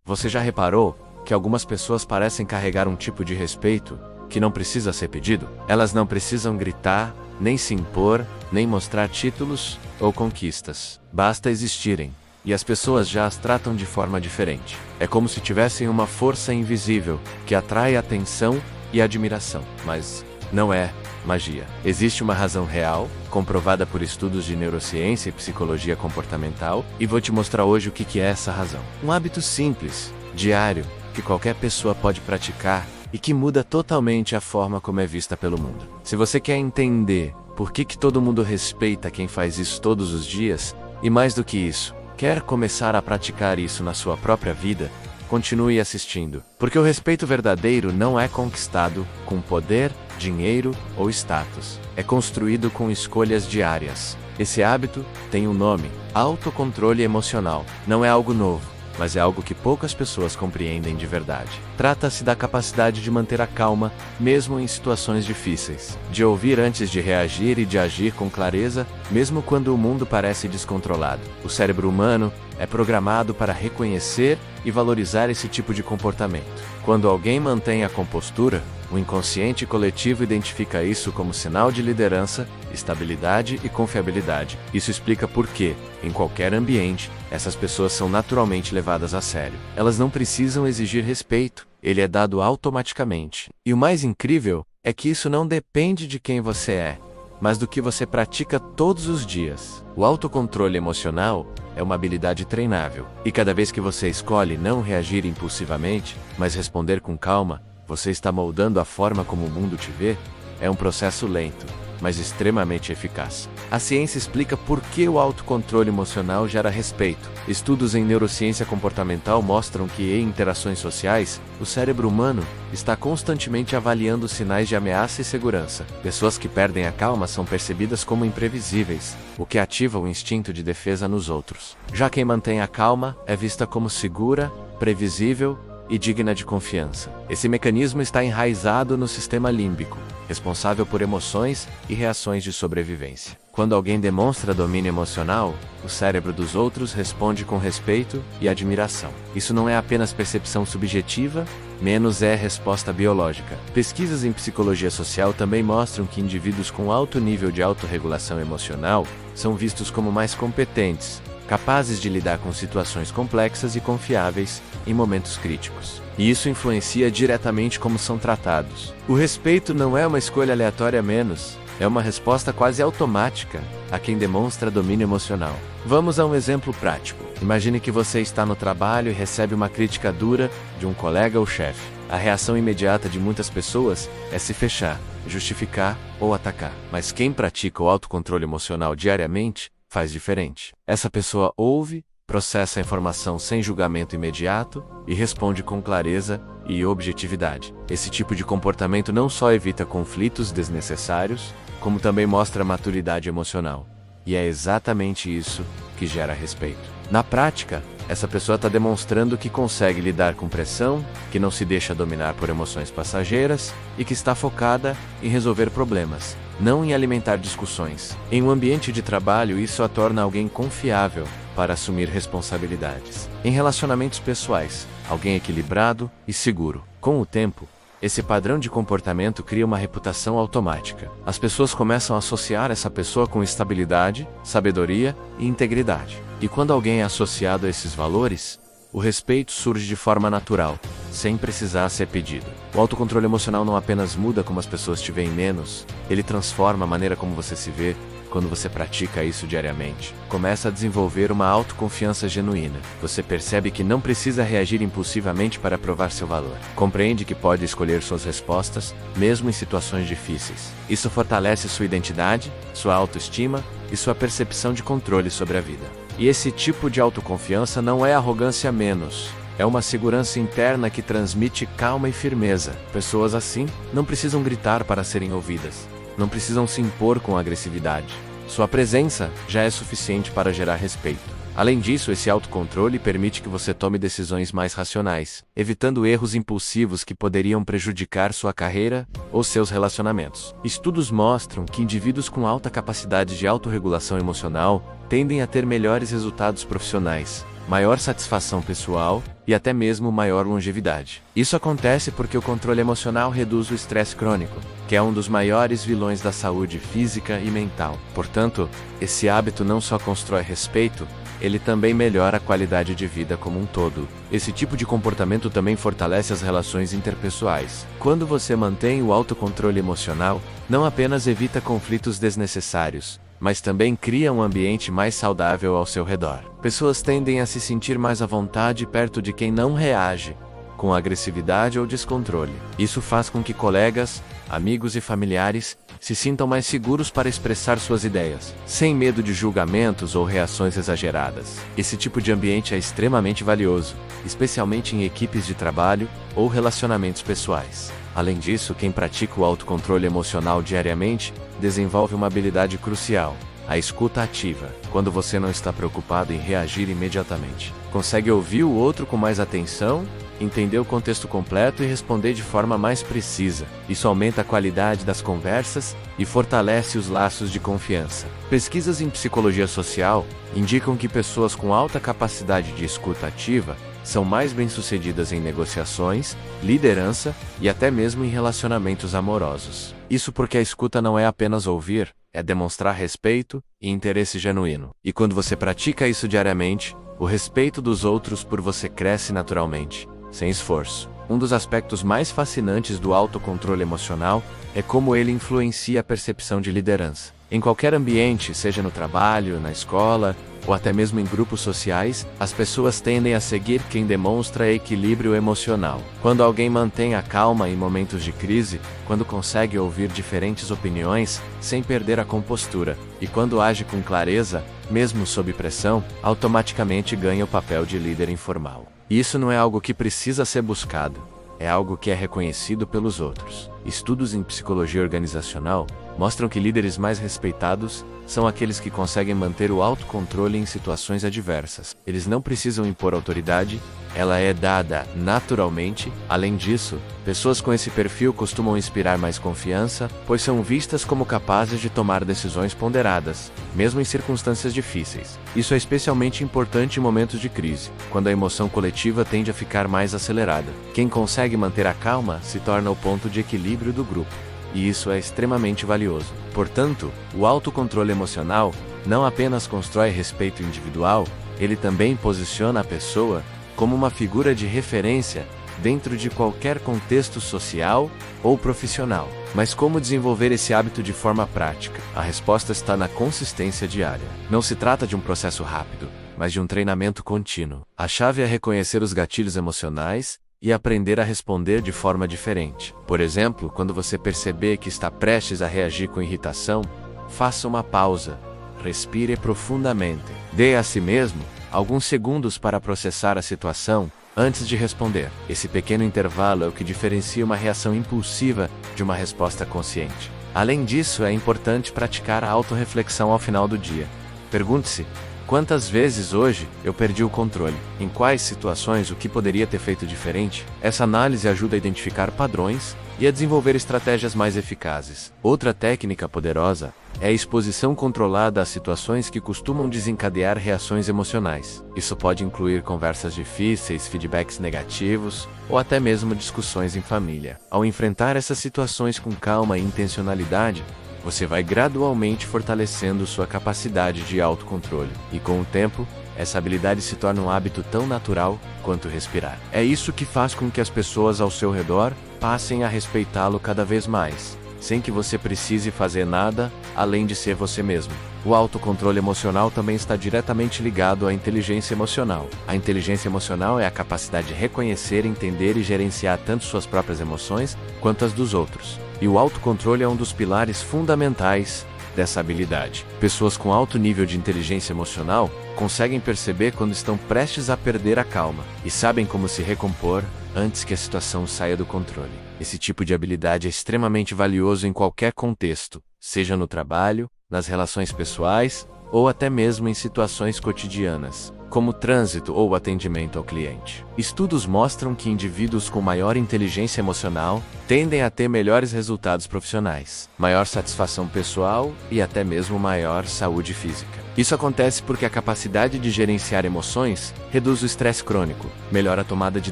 Você já reparou que algumas pessoas parecem carregar um tipo de respeito que não precisa ser pedido? Elas não precisam gritar, nem se impor, nem mostrar títulos ou conquistas. Basta existirem, e as pessoas já as tratam de forma diferente. É como se tivessem uma força invisível que atrai atenção e admiração. Mas não é magia. Existe uma razão real, comprovada por estudos de neurociência e psicologia comportamental, e vou te mostrar hoje o que é essa razão. Um hábito simples, diário, que qualquer pessoa pode praticar e que muda totalmente a forma como é vista pelo mundo. Se você quer entender por que todo mundo respeita quem faz isso todos os dias, e mais do que isso, quer começar a praticar isso na sua própria vida, continue assistindo, porque o respeito verdadeiro não é conquistado com poder, dinheiro ou status. É construído com escolhas diárias. Esse hábito tem um nome: autocontrole emocional. Não é algo novo, mas é algo que poucas pessoas compreendem de verdade. Trata-se da capacidade de manter a calma, mesmo em situações difíceis, de ouvir antes de reagir e de agir com clareza, mesmo quando o mundo parece descontrolado. O cérebro humano é programado para reconhecer e valorizar esse tipo de comportamento. Quando alguém mantém a compostura, o inconsciente coletivo identifica isso como sinal de liderança, estabilidade e confiabilidade. Isso explica por que, em qualquer ambiente, essas pessoas são naturalmente levadas a sério. Elas não precisam exigir respeito, ele é dado automaticamente. E o mais incrível é que isso não depende de quem você é, mas do que você pratica todos os dias. O autocontrole emocional é uma habilidade treinável, e cada vez que você escolhe não reagir impulsivamente, mas responder com calma, você está moldando a forma como o mundo te vê. É um processo lento, mas extremamente eficaz. A ciência explica por que o autocontrole emocional gera respeito. Estudos em neurociência comportamental mostram que, em interações sociais, o cérebro humano está constantemente avaliando sinais de ameaça e segurança. Pessoas que perdem a calma são percebidas como imprevisíveis, o que ativa o instinto de defesa nos outros. Já quem mantém a calma é vista como segura, previsível e digna de confiança. Esse mecanismo está enraizado no sistema límbico, responsável por emoções e reações de sobrevivência. Quando alguém demonstra domínio emocional, o cérebro dos outros responde com respeito e admiração. Isso não é apenas percepção subjetiva, menos é resposta biológica. Pesquisas em psicologia social também mostram que indivíduos com alto nível de autorregulação emocional são vistos como mais competentes, capazes de lidar com situações complexas e confiáveis em momentos críticos. E isso influencia diretamente como são tratados. O respeito não é uma escolha aleatória menos, é uma resposta quase automática a quem demonstra domínio emocional. Vamos a um exemplo prático. Imagine que você está no trabalho e recebe uma crítica dura de um colega ou chefe. A reação imediata de muitas pessoas é se fechar, justificar ou atacar. Mas quem pratica o autocontrole emocional diariamente faz diferente. Essa pessoa ouve, processa a informação sem julgamento imediato e responde com clareza e objetividade. Esse tipo de comportamento não só evita conflitos desnecessários, como também mostra maturidade emocional. E é exatamente isso que gera respeito. Na prática, essa pessoa está demonstrando que consegue lidar com pressão, que não se deixa dominar por emoções passageiras e que está focada em resolver problemas, não em alimentar discussões. Em um ambiente de trabalho, isso a torna alguém confiável para assumir responsabilidades. Em relacionamentos pessoais, alguém equilibrado e seguro. Com o tempo, esse padrão de comportamento cria uma reputação automática. As pessoas começam a associar essa pessoa com estabilidade, sabedoria e integridade. E quando alguém é associado a esses valores, o respeito surge de forma natural, sem precisar ser pedido. O autocontrole emocional não apenas muda como as pessoas te veem menos, ele transforma a maneira como você se vê. Quando você pratica isso diariamente, começa a desenvolver uma autoconfiança genuína. Você percebe que não precisa reagir impulsivamente para provar seu valor. Compreende que pode escolher suas respostas, mesmo em situações difíceis. Isso fortalece sua identidade, sua autoestima e sua percepção de controle sobre a vida. E esse tipo de autoconfiança não é arrogância menos. É uma segurança interna que transmite calma e firmeza. Pessoas assim não precisam gritar para serem ouvidas. Não precisam se impor com agressividade. Sua presença já é suficiente para gerar respeito. Além disso, esse autocontrole permite que você tome decisões mais racionais, evitando erros impulsivos que poderiam prejudicar sua carreira ou seus relacionamentos. Estudos mostram que indivíduos com alta capacidade de autorregulação emocional tendem a ter melhores resultados profissionais, maior satisfação pessoal e até mesmo maior longevidade. Isso acontece porque o controle emocional reduz o estresse crônico, que é um dos maiores vilões da saúde física e mental. Portanto, esse hábito não só constrói respeito, ele também melhora a qualidade de vida como um todo. Esse tipo de comportamento também fortalece as relações interpessoais. Quando você mantém o autocontrole emocional, não apenas evita conflitos desnecessários, mas também cria um ambiente mais saudável ao seu redor. Pessoas tendem a se sentir mais à vontade perto de quem não reage com agressividade ou descontrole. Isso faz com que colegas, amigos e familiares se sintam mais seguros para expressar suas ideias, sem medo de julgamentos ou reações exageradas. Esse tipo de ambiente é extremamente valioso, especialmente em equipes de trabalho ou relacionamentos pessoais. Além disso, quem pratica o autocontrole emocional diariamente desenvolve uma habilidade crucial: a escuta ativa. Quando você não está preocupado em reagir imediatamente, consegue ouvir o outro com mais atenção, entender o contexto completo e responder de forma mais precisa. Isso aumenta a qualidade das conversas e fortalece os laços de confiança. Pesquisas em psicologia social indicam que pessoas com alta capacidade de escuta ativa são mais bem-sucedidas em negociações, liderança e até mesmo em relacionamentos amorosos. Isso porque a escuta não é apenas ouvir, é demonstrar respeito e interesse genuíno. E quando você pratica isso diariamente, o respeito dos outros por você cresce naturalmente, sem esforço. Um dos aspectos mais fascinantes do autocontrole emocional é como ele influencia a percepção de liderança. Em qualquer ambiente, seja no trabalho, na escola, ou até mesmo em grupos sociais, as pessoas tendem a seguir quem demonstra equilíbrio emocional. Quando alguém mantém a calma em momentos de crise, quando consegue ouvir diferentes opiniões sem perder a compostura, e quando age com clareza, mesmo sob pressão, automaticamente ganha o papel de líder informal. E isso não é algo que precisa ser buscado, é algo que é reconhecido pelos outros. Estudos em psicologia organizacional mostram que líderes mais respeitados são aqueles que conseguem manter o autocontrole em situações adversas. Eles não precisam impor autoridade, ela é dada naturalmente. Além disso, pessoas com esse perfil costumam inspirar mais confiança, pois são vistas como capazes de tomar decisões ponderadas, mesmo em circunstâncias difíceis. Isso é especialmente importante em momentos de crise, quando a emoção coletiva tende a ficar mais acelerada. Quem consegue manter a calma se torna o ponto de equilíbrio do grupo. E isso é extremamente valioso. Portanto, o autocontrole emocional não apenas constrói respeito individual, ele também posiciona a pessoa como uma figura de referência dentro de qualquer contexto social ou profissional. Mas como desenvolver esse hábito de forma prática? A resposta está na consistência diária. Não se trata de um processo rápido, mas de um treinamento contínuo. A chave é reconhecer os gatilhos emocionais e aprender a responder de forma diferente. Por exemplo, quando você perceber que está prestes a reagir com irritação, faça uma pausa, respire profundamente, dê a si mesmo alguns segundos para processar a situação antes de responder. Esse pequeno intervalo é o que diferencia uma reação impulsiva de uma resposta consciente. Além disso, é importante praticar a autorreflexão ao final do dia. Pergunte-se: quantas vezes hoje eu perdi o controle? Em quais situações o que poderia ter feito diferente? Essa análise ajuda a identificar padrões e a desenvolver estratégias mais eficazes. Outra técnica poderosa é a exposição controlada a situações que costumam desencadear reações emocionais. Isso pode incluir conversas difíceis, feedbacks negativos ou até mesmo discussões em família. Ao enfrentar essas situações com calma e intencionalidade, você vai gradualmente fortalecendo sua capacidade de autocontrole. E com o tempo, essa habilidade se torna um hábito tão natural quanto respirar. É isso que faz com que as pessoas ao seu redor passem a respeitá-lo cada vez mais, sem que você precise fazer nada além de ser você mesmo. O autocontrole emocional também está diretamente ligado à inteligência emocional. A inteligência emocional é a capacidade de reconhecer, entender e gerenciar tanto suas próprias emoções quanto as dos outros. E o autocontrole é um dos pilares fundamentais dessa habilidade. Pessoas com alto nível de inteligência emocional conseguem perceber quando estão prestes a perder a calma e sabem como se recompor antes que a situação saia do controle. Esse tipo de habilidade é extremamente valioso em qualquer contexto, seja no trabalho, nas relações pessoais ou até mesmo em situações cotidianas, como trânsito ou atendimento ao cliente. Estudos mostram que indivíduos com maior inteligência emocional tendem a ter melhores resultados profissionais, maior satisfação pessoal e até mesmo maior saúde física. Isso acontece porque a capacidade de gerenciar emoções reduz o estresse crônico, melhora a tomada de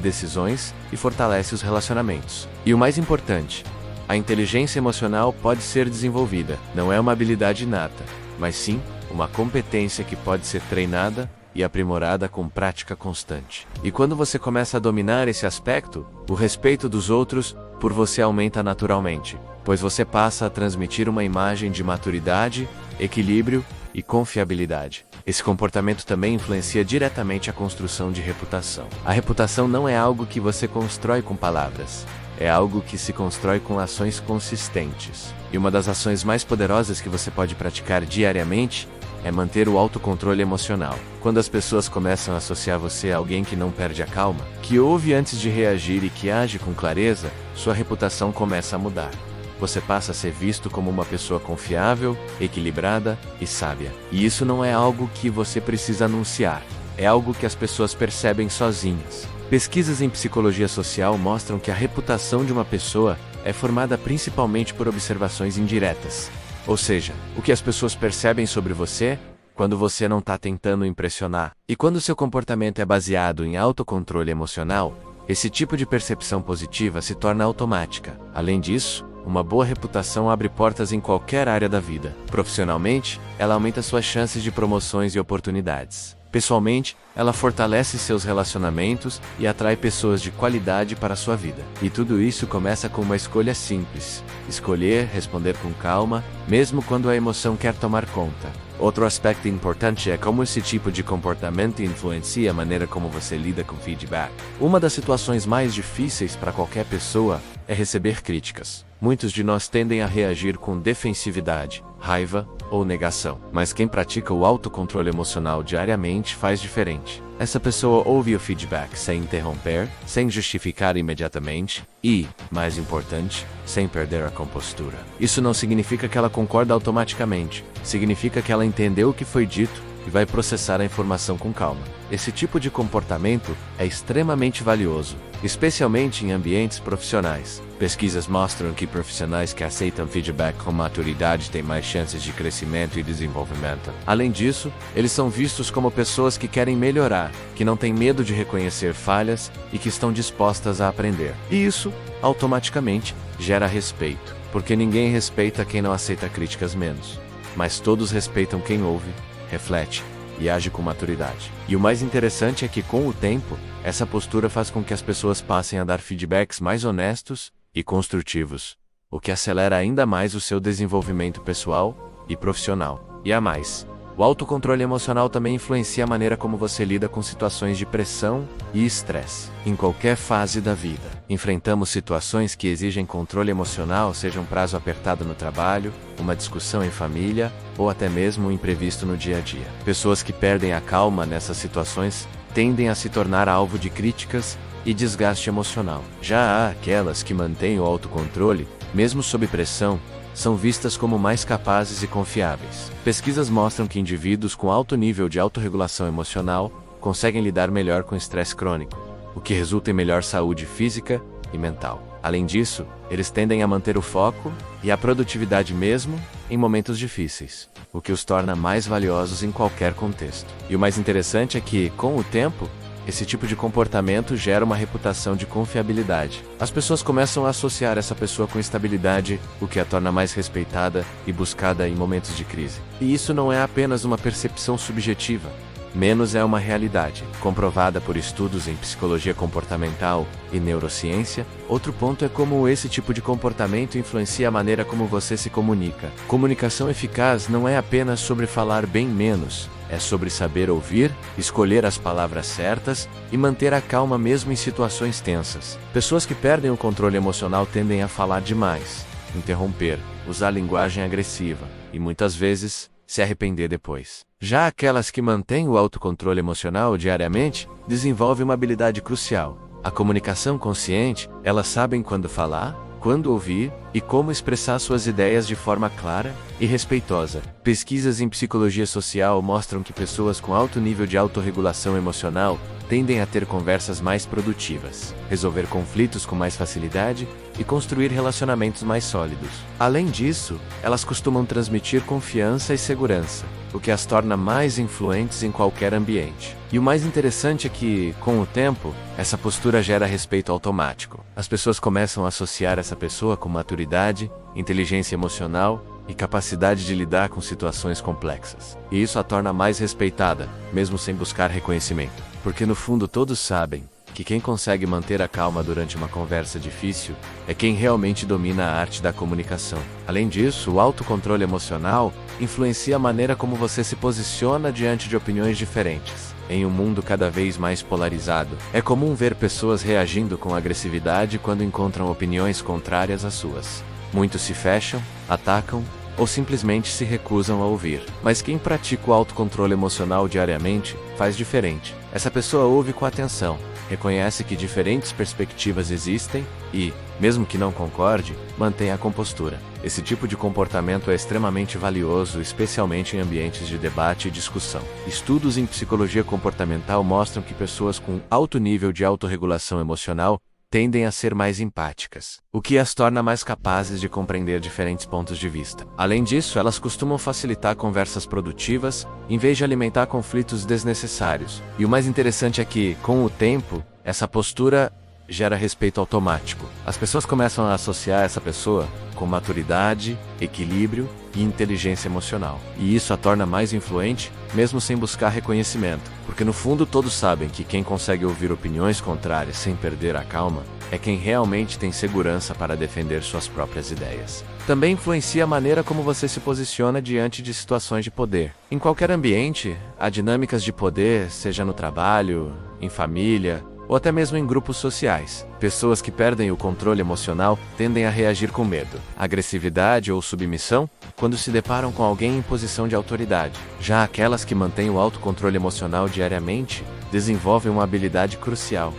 decisões e fortalece os relacionamentos. E o mais importante, a inteligência emocional pode ser desenvolvida, não é uma habilidade inata, mas sim uma competência que pode ser treinada e aprimorada com prática constante. E quando você começa a dominar esse aspecto, o respeito dos outros por você aumenta naturalmente, pois você passa a transmitir uma imagem de maturidade, equilíbrio e confiabilidade. Esse comportamento também influencia diretamente a construção de reputação. A reputação não é algo que você constrói com palavras, é algo que se constrói com ações consistentes. E uma das ações mais poderosas que você pode praticar diariamente é manter o autocontrole emocional. Quando as pessoas começam a associar você a alguém que não perde a calma, que ouve antes de reagir e que age com clareza, sua reputação começa a mudar. Você passa a ser visto como uma pessoa confiável, equilibrada e sábia. E isso não é algo que você precisa anunciar, é algo que as pessoas percebem sozinhas. Pesquisas em psicologia social mostram que a reputação de uma pessoa é formada principalmente por observações indiretas. Ou seja, o que as pessoas percebem sobre você quando você não está tentando impressionar. E quando seu comportamento é baseado em autocontrole emocional, esse tipo de percepção positiva se torna automática. Além disso, uma boa reputação abre portas em qualquer área da vida. Profissionalmente, ela aumenta suas chances de promoções e oportunidades. Pessoalmente, ela fortalece seus relacionamentos e atrai pessoas de qualidade para a sua vida. E tudo isso começa com uma escolha simples: escolher responder com calma, mesmo quando a emoção quer tomar conta. Outro aspecto importante é como esse tipo de comportamento influencia a maneira como você lida com feedback. Uma das situações mais difíceis para qualquer pessoa é receber críticas. Muitos de nós tendem a reagir com defensividade, raiva ou negação. Mas quem pratica o autocontrole emocional diariamente faz diferente. Essa pessoa ouve o feedback sem interromper, sem justificar imediatamente e, mais importante, sem perder a compostura. Isso não significa que ela concorda automaticamente, significa que ela entendeu o que foi dito e vai processar a informação com calma. Esse tipo de comportamento é extremamente valioso, especialmente em ambientes profissionais. Pesquisas mostram que profissionais que aceitam feedback com maturidade têm mais chances de crescimento e desenvolvimento. Além disso, eles são vistos como pessoas que querem melhorar, que não têm medo de reconhecer falhas e que estão dispostas a aprender. E isso, automaticamente, gera respeito, porque ninguém respeita quem não aceita críticas menos. Mas todos respeitam quem ouve, reflete e age com maturidade. E o mais interessante é que, com o tempo, essa postura faz com que as pessoas passem a dar feedbacks mais honestos e construtivos, o que acelera ainda mais o seu desenvolvimento pessoal e profissional. E a mais, o autocontrole emocional também influencia a maneira como você lida com situações de pressão e estresse. Em qualquer fase da vida, enfrentamos situações que exigem controle emocional, seja um prazo apertado no trabalho, uma discussão em família ou até mesmo um imprevisto no dia a dia. Pessoas que perdem a calma nessas situações tendem a se tornar alvo de críticas e desgaste emocional. Já há aquelas que mantêm o autocontrole, mesmo sob pressão, são vistas como mais capazes e confiáveis. Pesquisas mostram que indivíduos com alto nível de autorregulação emocional conseguem lidar melhor com estresse crônico, o que resulta em melhor saúde física e mental. Além disso, eles tendem a manter o foco e a produtividade mesmo em momentos difíceis, o que os torna mais valiosos em qualquer contexto. E o mais interessante é que, com o tempo, esse tipo de comportamento gera uma reputação de confiabilidade. As pessoas começam a associar essa pessoa com estabilidade, o que a torna mais respeitada e buscada em momentos de crise. E isso não é apenas uma percepção subjetiva, menos é uma realidade, comprovada por estudos em psicologia comportamental e neurociência. Outro ponto é como esse tipo de comportamento influencia a maneira como você se comunica. Comunicação eficaz não é apenas sobre falar bem menos, é sobre saber ouvir, escolher as palavras certas e manter a calma mesmo em situações tensas. Pessoas que perdem o controle emocional tendem a falar demais, interromper, usar linguagem agressiva e muitas vezes se arrepender depois. Já aquelas que mantêm o autocontrole emocional diariamente desenvolvem uma habilidade crucial: a comunicação consciente. Elas sabem quando falar, quando ouvir e como expressar suas ideias de forma clara e respeitosa. Pesquisas em psicologia social mostram que pessoas com alto nível de autorregulação emocional tendem a ter conversas mais produtivas, resolver conflitos com mais facilidade e construir relacionamentos mais sólidos. Além disso, elas costumam transmitir confiança e segurança, o que as torna mais influentes em qualquer ambiente. E o mais interessante é que, com o tempo, essa postura gera respeito automático. As pessoas começam a associar essa pessoa com maturidade, inteligência emocional e capacidade de lidar com situações complexas. E isso a torna mais respeitada, mesmo sem buscar reconhecimento. Porque no fundo todos sabem que quem consegue manter a calma durante uma conversa difícil é quem realmente domina a arte da comunicação. Além disso, o autocontrole emocional influencia a maneira como você se posiciona diante de opiniões diferentes. Em um mundo cada vez mais polarizado, é comum ver pessoas reagindo com agressividade quando encontram opiniões contrárias às suas. Muitos se fecham, atacam ou simplesmente se recusam a ouvir. Mas quem pratica o autocontrole emocional diariamente faz diferente. Essa pessoa ouve com atenção, reconhece que diferentes perspectivas existem e, mesmo que não concorde, mantém a compostura. Esse tipo de comportamento é extremamente valioso, especialmente em ambientes de debate e discussão. Estudos em psicologia comportamental mostram que pessoas com alto nível de autorregulação emocional tendem a ser mais empáticas, o que as torna mais capazes de compreender diferentes pontos de vista. Além disso, elas costumam facilitar conversas produtivas, em vez de alimentar conflitos desnecessários. E o mais interessante é que, com o tempo, essa postura gera respeito automático. As pessoas começam a associar essa pessoa com maturidade, equilíbrio e inteligência emocional. E isso a torna mais influente, mesmo sem buscar reconhecimento. Porque no fundo todos sabem que quem consegue ouvir opiniões contrárias sem perder a calma é quem realmente tem segurança para defender suas próprias ideias. Também influencia a maneira como você se posiciona diante de situações de poder. Em qualquer ambiente, há dinâmicas de poder, seja no trabalho, em família, ou até mesmo em grupos sociais. Pessoas que perdem o controle emocional tendem a reagir com medo, agressividade ou submissão quando se deparam com alguém em posição de autoridade. Já aquelas que mantêm o autocontrole emocional diariamente desenvolvem uma habilidade crucial: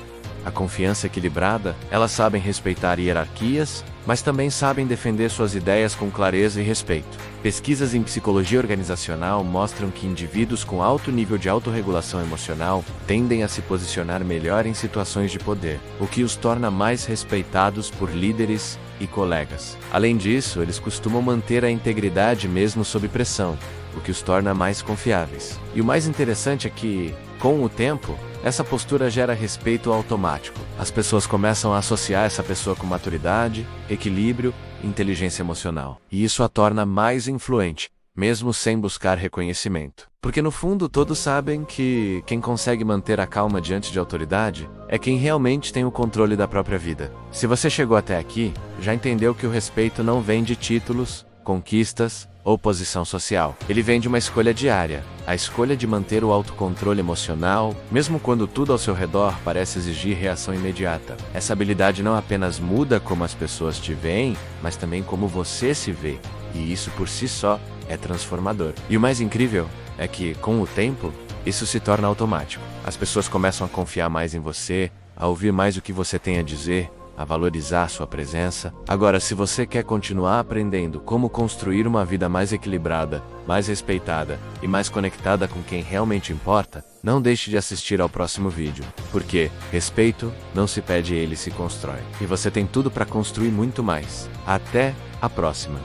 a confiança equilibrada. Elas sabem respeitar hierarquias, mas também sabem defender suas ideias com clareza e respeito. Pesquisas em psicologia organizacional mostram que indivíduos com alto nível de autorregulação emocional tendem a se posicionar melhor em situações de poder, o que os torna mais respeitados por líderes e colegas. Além disso, eles costumam manter a integridade mesmo sob pressão, o que os torna mais confiáveis. E o mais interessante é que, com o tempo, essa postura gera respeito automático. As pessoas começam a associar essa pessoa com maturidade, equilíbrio e inteligência emocional. E isso a torna mais influente, mesmo sem buscar reconhecimento. Porque no fundo todos sabem que quem consegue manter a calma diante de autoridade é quem realmente tem o controle da própria vida. Se você chegou até aqui, já entendeu que o respeito não vem de títulos, conquistas ou posição social. Ele vem de uma escolha diária, a escolha de manter o autocontrole emocional, mesmo quando tudo ao seu redor parece exigir reação imediata. Essa habilidade não apenas muda como as pessoas te veem, mas também como você se vê, e isso por si só é transformador. E o mais incrível é que, com o tempo, isso se torna automático. As pessoas começam a confiar mais em você, a ouvir mais o que você tem a dizer, a valorizar sua presença. Agora, se você quer continuar aprendendo como construir uma vida mais equilibrada, mais respeitada e mais conectada com quem realmente importa, não deixe de assistir ao próximo vídeo, porque respeito não se pede, ele se constrói. E você tem tudo para construir muito mais. Até a próxima!